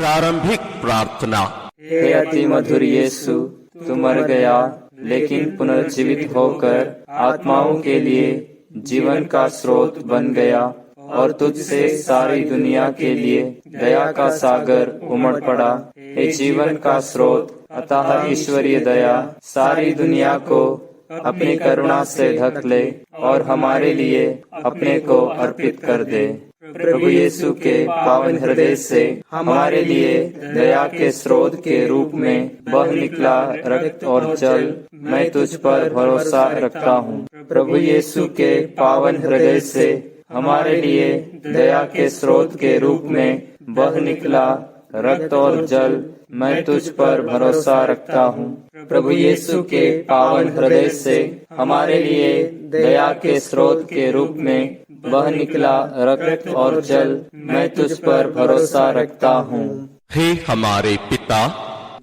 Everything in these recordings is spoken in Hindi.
प्रारंभिक प्रार्थना। हे अति मधुर यीशु, तू मर गया लेकिन पुनर्जीवित होकर आत्माओं के लिए जीवन का स्रोत बन गया और तुझसे सारी दुनिया के लिए दया का सागर उमड़ पड़ा। हे जीवन का स्रोत अतः ईश्वरीय दया सारी दुनिया को अपनी करुणा से ढक ले और हमारे लिए अपने को अर्पित कर दे। प्रभु यीशु के पावन हृदय से हमारे लिए दया के स्रोत के रूप में बह निकला रक्त और जल मैं तुझ पर भरोसा रखता हूँ। प्रभु यीशु के पावन हृदय से हमारे लिए दया के स्रोत के रूप में बह निकला रक्त और जल मैं तुझ पर भरोसा रखता हूँ। प्रभु यीशु के पावन हृदय से हमारे लिए दया के स्रोत के रूप में बह निकला रक्त और जल मैं तुझ पर भरोसा रखता हूँ। हे हमारे पिता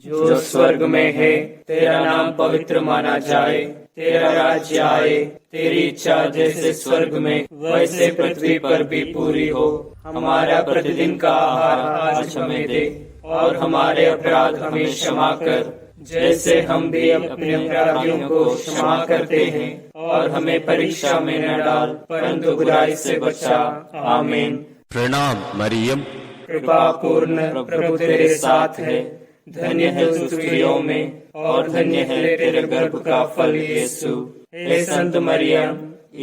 जो स्वर्ग में है, तेरा नाम पवित्र माना जाए, तेरा राज्य आए, तेरी इच्छा जैसे स्वर्ग में वैसे पृथ्वी पर भी पूरी हो। हमारा प्रतिदिन का आहार आज हमें दे और हमारे अपराध हमें क्षमा कर जैसे हम भी अपने अपराधियों को क्षमा करते हैं, और हमें परीक्षा में न डाल परंतु बुराई से बचा। आमीन। प्रणाम मरियम, कृपा पूर्ण प्रभु तेरे साथ है, धन्य है तू स्त्रियों में और धन्य है तेरे गर्भ का फल यीशु। हे संत मरियम,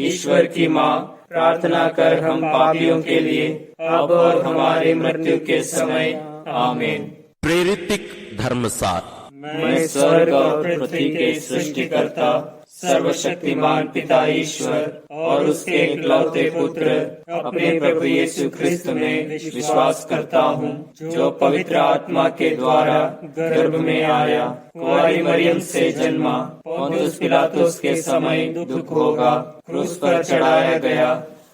ईश्वर की माँ, प्रार्थना कर हम पापियों के लिए अब और हमारी मृत्यु के समय। आमीन। प्रेरितिक धर्मसार। मैं स्वर्ग और पृथ्वी के सृष्टिकर्ता सर्वशक्तिमान पिता ईश्वर और उसके इकलौते पुत्र अपने प्रभु यीशु क्रिस्त में विश्वास करता हूँ, जो पवित्र आत्मा के द्वारा गर्भ में आया, कुंवारी मरियम से जन्मा, पोंतियुस पिलातुस के समय दुख भोगा, क्रूस पर चढ़ाया गया,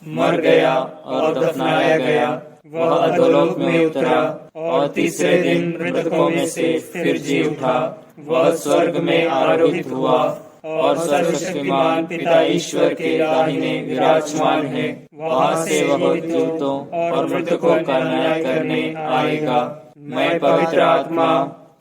मर गया और दफनाया गया, वह अधोलोक में उतरा और तीसरे दिन मृतकों में से फिर जी उठा। वह स्वर्ग में आरोहित हुआ और सर्वशक्तिमान पिता ईश्वर के दाहिने विराजमान है। वहाँ से वह जीवितों और मृतकों का न्याय करने आएगा। मैं पवित्र आत्मा,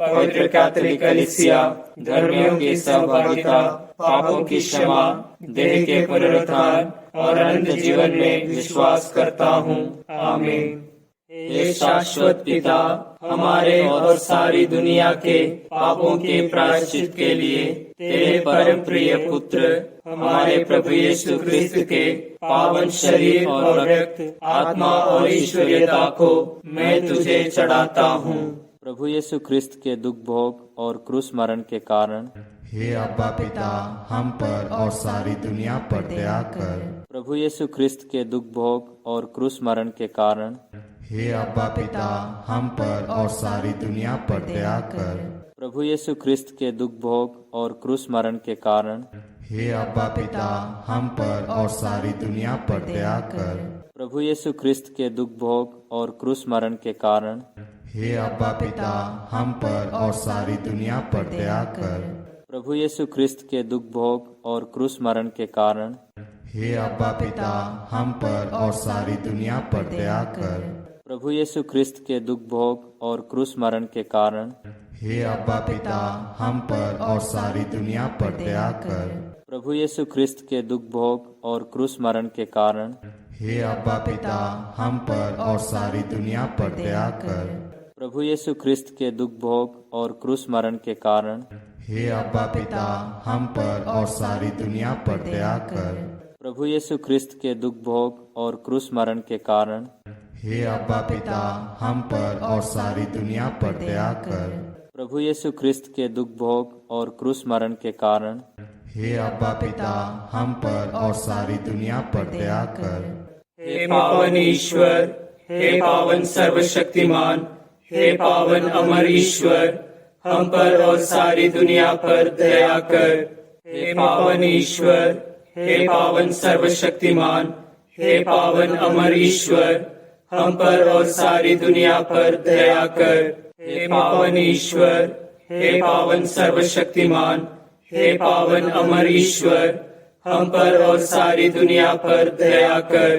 पवित्र कैथोलिक कलीसिया, धर्मियों की सहभागिता, पापों की क्षमा, देह के पुनरुत्थान और अनंत जीवन में विश्वास करता हूँ। आमीन। हे शाश्वत पिता, हमारे और सारी दुनिया के पापों के प्रायश्चित के लिए तेरे परम प्रिय पुत्र हमारे प्रभु यीशु क्रिस्त के पावन शरीर और रक्त, आत्मा और ईश्वरीयता को मैं तुझे चढ़ाता हूँ। प्रभु यीशु क्रिस्त के दुख भोग और क्रूस मरण के कारण हे अब्बा पिता, हम पर और सारी दुनिया पर दया कर। प्रभु यीशु क्रिस्त के दुख भोग और क्रूस मरण के कारण हे अब्बा पिता, हम पर और सारी दुनिया पर दया कर। प्रभु यीशु क्रिस्त के दुख भोग और क्रूस मरण के कारण हे अब्बा पिता, हम पर और सारी दुनिया पर दया कर। प्रभु यीशु क्रिस्त के दुख भोग और क्रूस मरण के कारण हे अब्बा पिता, हम पर और सारी दुनिया पर दया कर। प्रभु यीशु क्रिस्त के दुख भोग और क्रूस मरण के कारण हे अब्बा पिता, हम पर और सारी दुनिया पर दया कर। प्रभु यीशु क्रिस्त के दुख भोग और क्रूस मरण के कारण हे अब्बा पिता, हम पर और सारी दुनिया पर दया कर। प्रभु यीशु क्रिस्त के दुख भोग और क्रूस मरण के कारण हे अब्बा पिता, हम पर और सारी दुनिया पर दया कर। प्रभु यीशु क्रिस्त के दुख भोग और क्रूस मरण के कारण हे अब्बा पिता, हम पर और सारी दुनिया पर दया कर। प्रभु यीशु क्रिस्त के दुख भोग और क्रूस मरण के कारण हे अब्बा पिता, हम पर और सारी दुनिया पर दया कर। प्रभु यीशु क्रिस्त के दुख भोग और क्रूस मरण के कारण हे अब्बा पिता, हम पर और सारी दुनिया पर दया कर। हे पावन ईश्वर, हे पावन सर्वशक्तिमान, हे पावन अमर ईश्वर, हम पर और सारी दुनिया पर दया कर। हे पावन ईश्वर, हे पावन सर्वशक्तिमान, हे पावन अमर ईश्वर, हम पर और सारी दुनिया पर दया कर। हे पावन ईश्वर, हे पावन सर्वशक्तिमान, हे पावन अमर ईश्वर, हम पर और सारी दुनिया पर दया कर।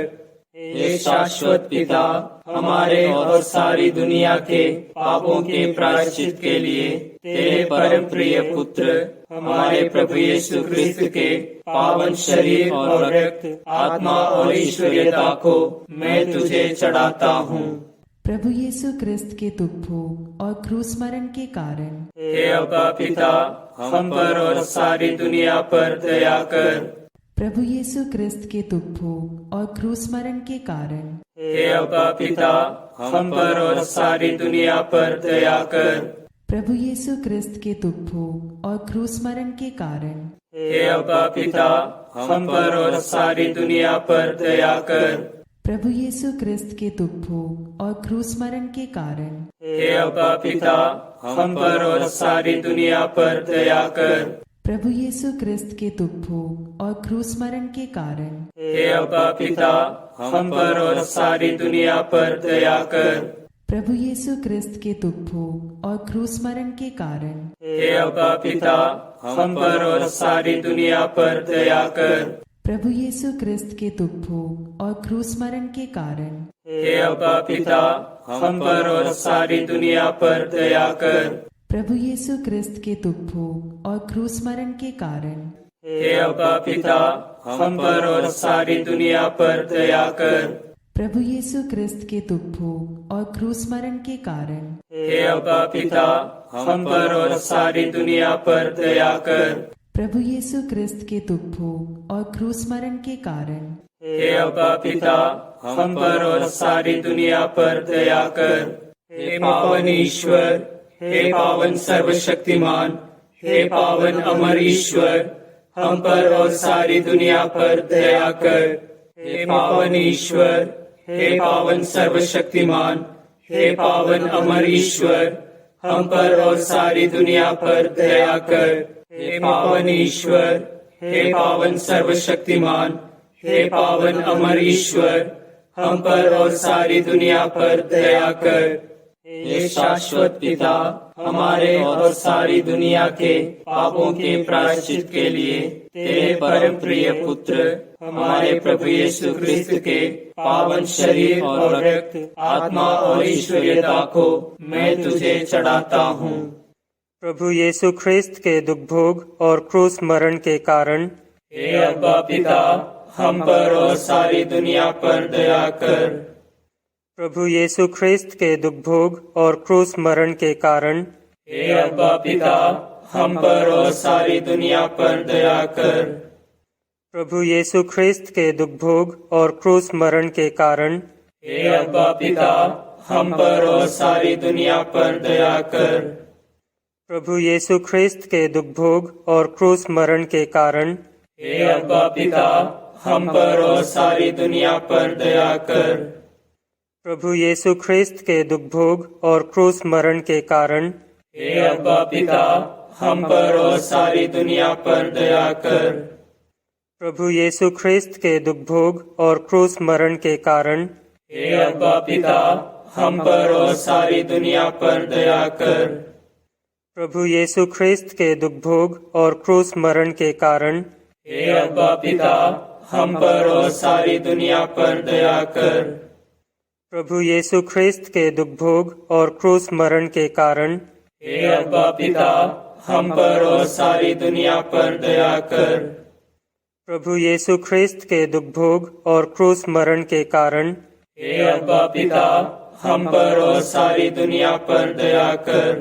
हे शाश्वत पिता, हमारे और सारी दुनिया के पापों के प्रायश्चित के लिए तेरे परम प्रिय पुत्र हमारे प्रभु यीशु ख्रिस्त के पावन शरीर और रक्त, आत्मा और ईश्वरीयता को मैं तुझे चढ़ाता हूँ। प्रभु यीशु ख्रिस्त के दुख भोग और क्रूस मरण के कारण हे अब्बा पिता, हम पर और सारी दुनिया पर दया कर। प्रभु यीशु ख्रिस्त के दुख भोग और क्रूस मरण के कारण हे अब्बा पिता, हम पर और सारी दुनिया पर दया कर। प्रभु यीशु ख्रिस्त के दुख भोग और क्रूस मरण के कारण हे अब्बा पिता, हम पर और सारी दुनिया पर दया कर। प्रभु यीशु ख्रिस्त के दुख भोग और क्रूस मरण के कारण हे अब्बा पिता, हम पर और सारी दुनिया पर दया कर। प्रभु यीशु ख्रिस्त के दुख भोग और क्रूस मरण के कारण हे अब्बा पिता, हम पर और सारी दुनिया पर दया कर। प्रभु यीशु ख्रिस्त के दुख भोग और क्रूस मरण के कारण हे अब्बा पिता, हम पर और सारी दुनिया पर दया कर। प्रभु यीशु ख्रिस्त के दुख भोग और क्रूस मरण के कारण हे अब्बा पिता, हम पर और सारी दुनिया पर दया कर। प्रभु यीशु ख्रिस्त के दुख भोग और क्रूस मरण के कारण हे अब्बा पिता, हम पर और सारी दुनिया पर दया कर। प्रभु यीशु ख्रिस्त के दुख भोग और क्रूस मरण के कारण हे अब्बा पिता, हम पर और सारी दुनिया पर दया कर। प्रभु यीशु ख्रिस्त के दुख भोग और क्रूस मरण के कारण हे अब्बा पिता, हम पर और सारी दुनिया पर दया कर। हे पावन ईश्वर, हे पावन सर्वशक्तिमान, हे पावन अमर ईश्वर, हम पर और सारी दुनिया पर दया कर। हे पावन ईश्वर, हे पावन सर्वशक्तिमान, हे पावन अमर ईश्वर, हम पर और सारी दुनिया पर दया कर। हे पावन ईश्वर, हे पावन सर्वशक्तिमान, हे पावन अमर ईश्वर, हम पर और सारी दुनिया पर दया कर। हे शाश्वत पिता, हमारे और सारी दुनिया के पापों के प्रायश्चित के लिए तेरे परम प्रिय पुत्र हमारे प्रभु यीशु ख्रिस्त के पावन शरीर और रक्त, आत्मा और ईश्वरीयता को मैं तुझे चढ़ाता हूँ। प्रभु यीशु ख्रिस्त के दुख भोग और क्रूस मरण के कारण हे अब्बा पिता, हम पर और सारी दुनिया पर दया कर। प्रभु यीशु ख्रिस्त के दुख भोग और क्रूस मरण के कारण हे अब्बा पिता, हम पर और सारी दुनिया पर दया कर। प्रभु यीशु ख्रिस्त के दुख भोग और क्रूस मरण के कारण हे अब्बा पिता, हम पर और सारी दुनिया पर दया कर। प्रभु यीशु ख्रिस्त के दुख भोग और क्रूस मरण के कारण हे अब्बा पिता, हम पर और सारी दुनिया पर दया कर। प्रभु यीशु ख्रिस्त के दुख भोग और क्रूस मरण के कारण हे अब्बा पिता, हम पर और सारी दुनिया पर दया कर। प्रभु यीशु ख्रिस्त के दुख भोग और क्रूस मरण के कारण हे अब्बा पिता, हम पर और सारी दुनिया पर दया कर। प्रभु यीशु ख्रिस्त के दुख भोग और क्रूस मरण के कारण हे अब्बा पिता, हम पर और सारी दुनिया पर दया कर। प्रभु यीशु ख्रिस्त के दुख भोग और क्रूस मरण के कारण हे अब्बा पिता, हम पर और सारी दुनिया पर दया कर। प्रभु यीशु ख्रिस्त के दुख भोग और क्रूस मरण के कारण हे अब्बा पिता, हम पर और सारी दुनिया पर दया कर।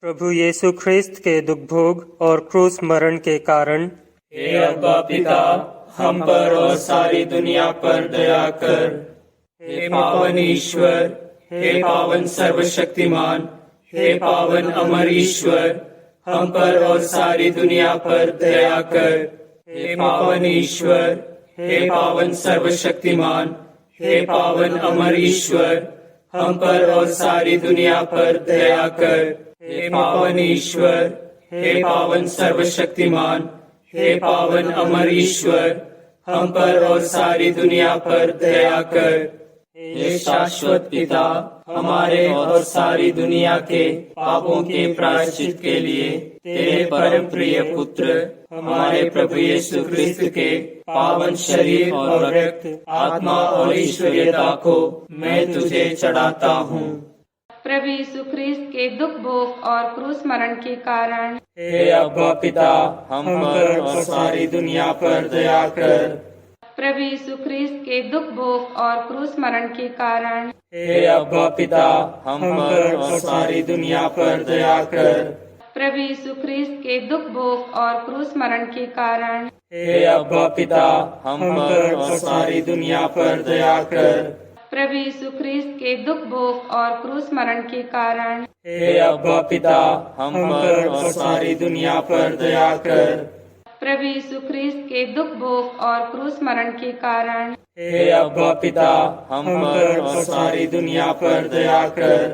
प्रभु यीशु ख्रिस्त के दुख भोग और क्रूस मरण के कारण हे अब्बा पिता, हम पर और सारी दुनिया पर दया कर। हे पावन ईश्वर, हे पावन सर्वशक्तिमान, हे पावन अमर ईश्वर, हम पर और सारी दुनिया पर दया कर। हे पावन ईश्वर, हे पावन सर्वशक्तिमान, हे पावन अमर ईश्वर, हम पर और सारी दुनिया पर दया कर। हे पावन ईश्वर, हे पावन सर्वशक्तिमान, हे पावन अमर ईश्वर, हम पर और सारी दुनिया पर दया कर। हे शाश्वत पिता, हमारे और सारी दुनिया के पापों के प्रायश्चित के लिए तेरे परम प्रिय पुत्र हमारे प्रभु यीशु ख्रिस्त के पावन शरीर और रक्त, आत्मा और ईश्वरीयता को मैं तुझे चढ़ाता हूँ। प्रभु यीशु ख्रिस्त के दुख भोग और क्रूस मरण के कारण हे अब्बा पिता, हम पर और सारी दुनिया पर दया कर। प्रभु यीशु ख्रिस्त के दुख भोग और क्रूस मरण के कारण हे अब्बा पिता, हम पर और सारी दुनिया पर दया कर। प्रभु यीशु ख्रिस्त के दुख भोग और क्रूस मरण के कारण हे अब्बा पिता, हम पर और सारी दुनिया पर दया कर। प्रभु यीशु ख्रिस्त के दुख भोग और क्रूस मरण के कारण हे अब्बा पिता, हम पर और सारी दुनिया पर दया कर। प्रभु यीशु ख्रिस्त के दुख भोग और क्रूस मरण के कारण हे अब्बा पिता, हम पर और सारी दुनिया पर दया कर।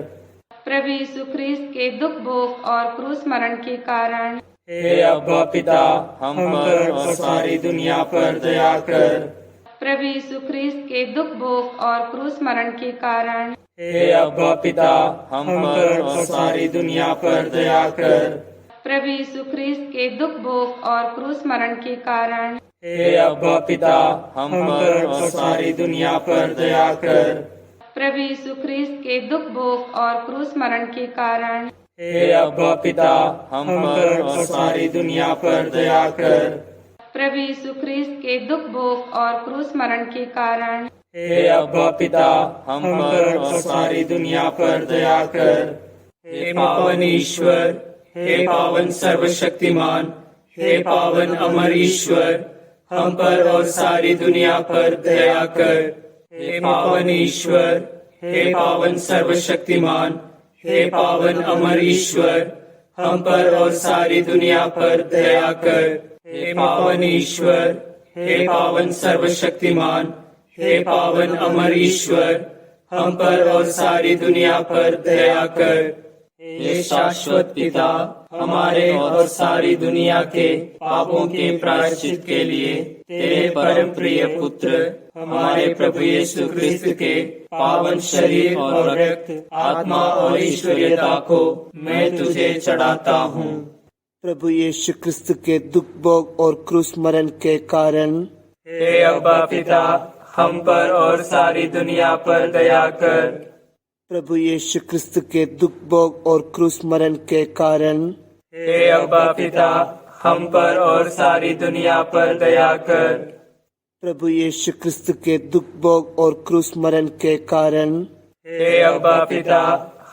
प्रभु यीशु ख्रिस्त के दुख भोग और क्रूस मरण के कारण हे अब्बा पिता, हम पर और सारी दुनिया पर दया कर। प्रभु यीशु ख्रिस्त के दुख भोग और क्रूस मरण के कारण हे अब्बा पिता, हम पर और सारी दुनिया पर दया कर। प्रभु यीशु ख्रिस्त के दुख भोग और क्रूस मरण के कारण हे अब्बा पिता, हम पर और सारी दुनिया पर दया कर। प्रभु यीशु ख्रिस्त के दुख भोग और क्रूस मरण के कारण हे अब्बा पिता, हम पर और सारी दुनिया पर दया कर। प्रभु यीशु ख्रिस्त के दुख भोग और क्रूस मरण के कारण हे अब्बा पिता, हम पर और सारी दुनिया पर दया कर। हे पावन ईश्वर, हे पावन सर्वशक्तिमान, हे पावन अमर ईश्वर, हम पर और सारी दुनिया पर दया कर। हे पावन ईश्वर, हे पावन सर्वशक्तिमान, हे पावन अमर ईश्वर, हम पर और सारी दुनिया पर दया कर। हे पावन ईश्वर, हे पावन सर्वशक्तिमान, हे पावन अमर ईश्वर, हम पर और सारी दुनिया पर दया कर। हे शाश्वत पिता, हमारे और सारी दुनिया के पापों के प्रायश्चित के लिए तेरे परम प्रिय पुत्र हमारे प्रभु यीशु ख्रिस्त के पावन शरीर और रक्त, आत्मा और ईश्वरीयता को मैं तुझे चढ़ाता हूँ। प्रभु यीशु क्रिस्त के दुख भोग और क्रूस मरण के कारण हे अब्बा पिता, हम पर और सारी दुनिया पर दया कर। प्रभु यीशु क्रिस्त के दुख भोग और क्रूस मरण के कारण हे अब्बा पिता, हम पर और सारी दुनिया पर दया कर। प्रभु यीशु क्रिस्त के दुख भोग और क्रूस मरण के कारण हे अब्बा पिता,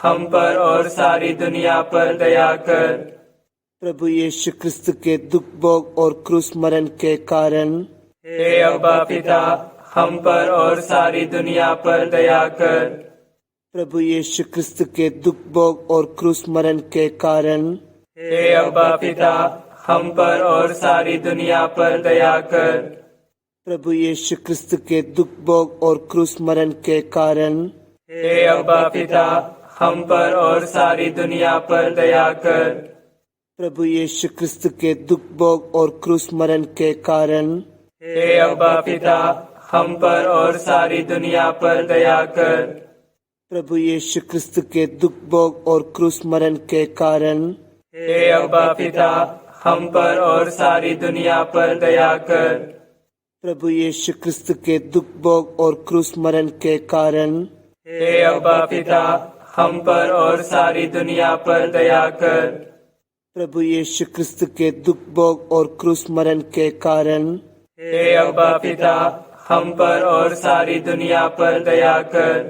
हम पर और सारी दुनिया पर दया कर। प्रभु यीशु क्रिस्त के दुख भोग और क्रूस मरण के कारण हे अब्बा पिता, हम पर और सारी दुनिया पर दया कर। प्रभु यीशु क्रिस्त के दुख भोग और क्रूस मरण के कारण हे अब्बा पिता, हम पर और सारी दुनिया पर दया कर। प्रभु यीशु क्रिस्त के दुख भोग और क्रूस मरण के कारण हे अब्बा पिता, हम पर और सारी दुनिया पर दया कर। प्रभु यीशु क्रिस्त के दुख भोग और क्रूस मरण के कारण हे अब्बा पिता, हम पर और सारी दुनिया पर दया कर। प्रभु यीशु क्रिस्त के दुख भोग और क्रूस मरण के कारण हे अब्बा पिता, हम पर और सारी दुनिया पर दया कर। प्रभु यीशु क्रिस्त के दुख भोग और क्रूस मरण के कारण हे अब्बा पिता, हम पर और सारी दुनिया पर दया कर। प्रभु यीशु क्रिस्त के दुख भोग और क्रूस मरण के कारण हे अब्बा पिता, हम पर और सारी दुनिया पर दया कर।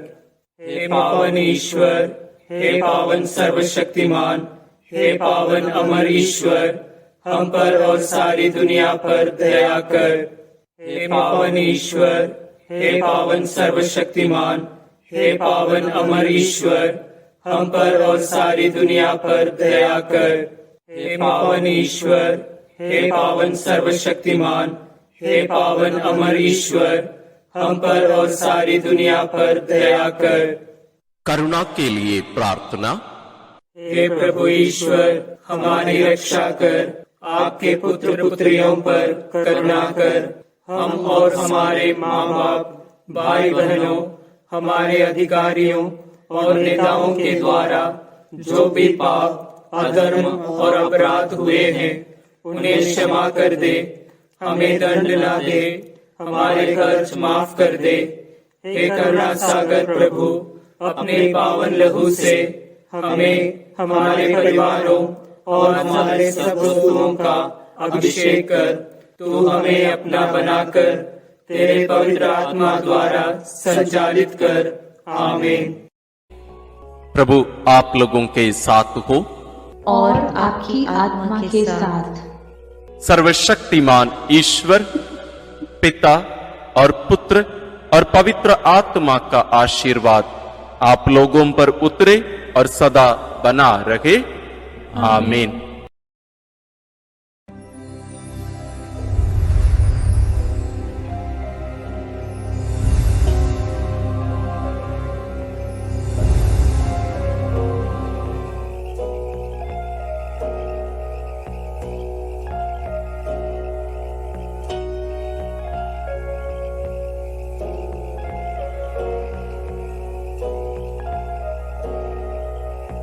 हे पावन ईश्वर, हे पावन सर्वशक्तिमान, हे पावन अमर ईश्वर, हम पर और सारी दुनिया पर दया कर। हे पावन ईश्वर, हे पावन सर्वशक्तिमान, हे पावन अमर ईश्वर, हम पर और सारी दुनिया पर दया कर। हे पावन ईश्वर, हे पावन सर्वशक्तिमान, हे पावन अमर ईश्वर, हम पर और सारी दुनिया पर दया कर। करुणा के लिए प्रार्थना। हे प्रभु ईश्वर, हमारी रक्षा कर, आपके पुत्र पुत्रियों पर करुणा कर। हम और हमारे माँ बाप, भाई बहनों, हमारे अधिकारियों और नेताओं के द्वारा जो भी पाप, अधर्म और अपराध हुए हैं, उन्हें क्षमा कर दे, हमें दंड ना दे, हमारे कर्ज माफ कर दे। हे करुणा सागर प्रभु, अपने पावन लहू से हमें, हमारे परिवारों और हमारे सब वस्तुओं का अभिषेक कर। तू हमें अपना बनाकर तेरे पवित्र आत्मा द्वारा संचालित कर। आमीन। प्रभु आप लोगों के साथ हो और आपकी आत्मा के साथ। सर्वशक्तिमान ईश्वर पिता और पुत्र और पवित्र आत्मा का आशीर्वाद आप लोगों पर उतरे और सदा बना रहे। आमीन।